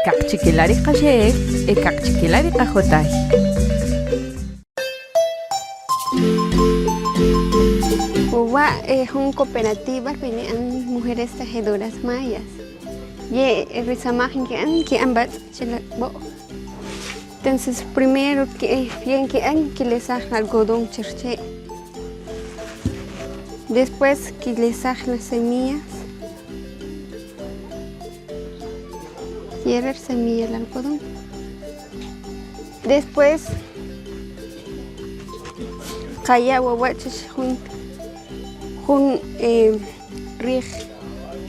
Ikakchikilari qashef, ikakchikilari qajotay. Uwa es una cooperativa que vienen mujeres tejedoras mayas. Y rizamajen que ambas chelabo. Entonces primero que les haga algodón cherche. Después que les haga las semillas. Hierver semilla el algodón. Después kaya wawaches jun rig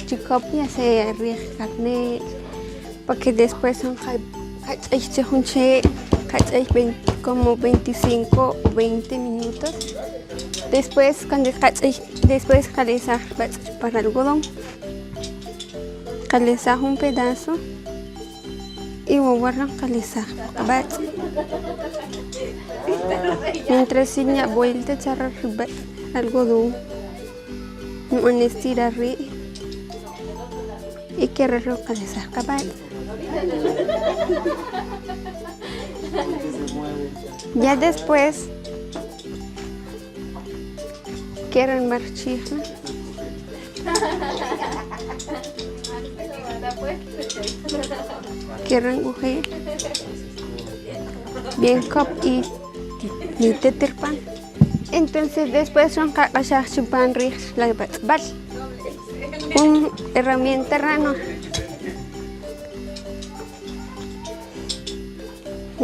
chicop ya sea rig carne porque después son como 25 o 20 minutos. Después cuando después caleza para algodón caleza un pedazo y guardan caleza mientras sinya vuelta charra algodón no estira y que raro caleza ya después quieren marchija quieren coger bien cop y teterpan. Entonces después son kakasah chupan rig la bat una herramienta rano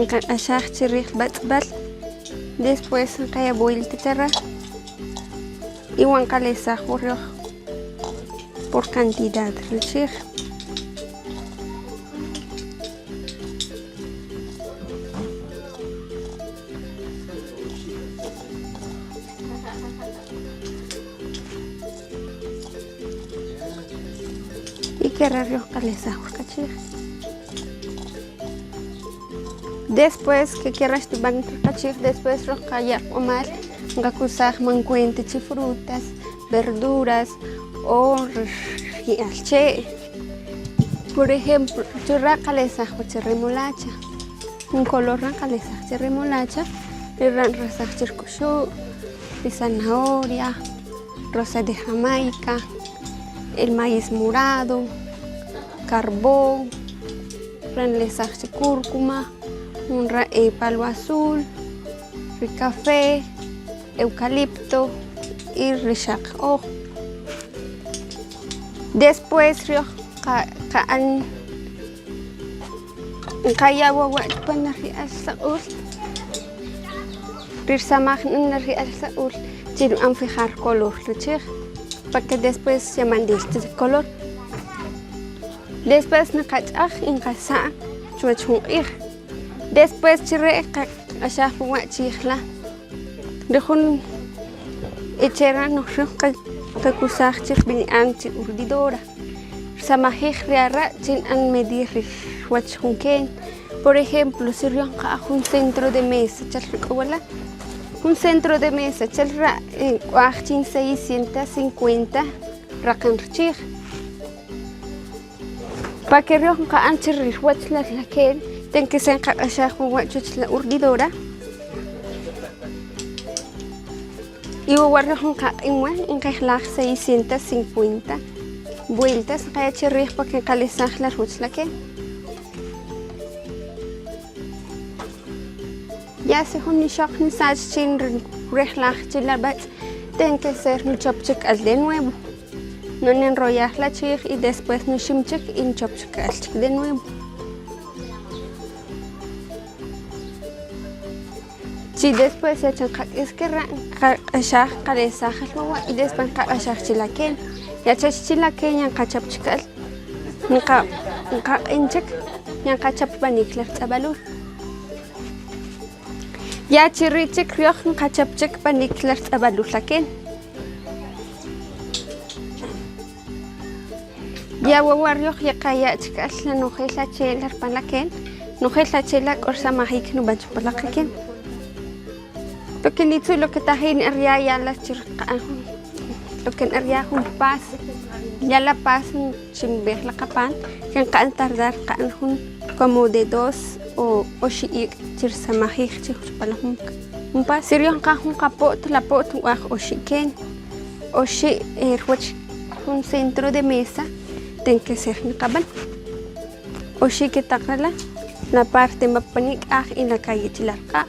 kakasah rig bat después kaya vuelta terra y wan calesa jorro por cantidad rechig. Que raro calesa jorcachig. Después que quieras tu ban jorcachig después rocaya omar gacusaj mancuente chi frutas verduras o rialche. Por ejemplo churra calesa jorche remolacha un color ran calesa che remolacha ran rosa chircushu de zanahoria rosa de Jamaica el maíz morado carbón, ranlesaj de cúrcuma, un palo azul, café, eucalipto y rishak. Después kaan kaya wawa pan rial saul, rirsamaj rial saul, chiru an fijar color rechig, para que después se mande este color. Después nakachaj in casa chuachungir. Después chire ashaf wachihla. Dejun echera no kakusaj chir bini anchi urdidora. Samajij riara chin an medir wachunken. Por ejemplo, si rion un centro de mesa chalrikola. Un centro de mesa chalra en 650 rakan rchig. Para que rio ka anchi rihwach la laken ten que se kakasha wachch la urdidora y warra ka inwa en ka 650 vueltas kaya chirrih para que kalesaj la rwach laken ya se hun nishak ni sach chin rihlaj chilabat ten que ser ni chopchik al de nuevo. No enrollar la chig y después no shimchik y chopchik de nuevo. Si después se echan es que ashah calesa y después ashah chilaken. Ya chilaken yan kachapchikal. Nka inchik yan kachap banikler tabalur. Ya chirichik rioch kachapchik banikler tabalur laken. Ya wawarrio ya kaya chikal la nojela chela palaken nojela chela corsa majik no bacho palaken porque litu lo que tahin ria ya la chirqa lo que ria un pas ya la pas chimber la kapan kan tardar kan hun como de 2 o oxiik chirsamajik chikchpalahunk. Umpa siryon kahun kapot la pot waj oxiken. Oxi erwach un centro de mesa ten que ser nikaban. Oxi que takala la parte mapanik en la calle Chilarqa.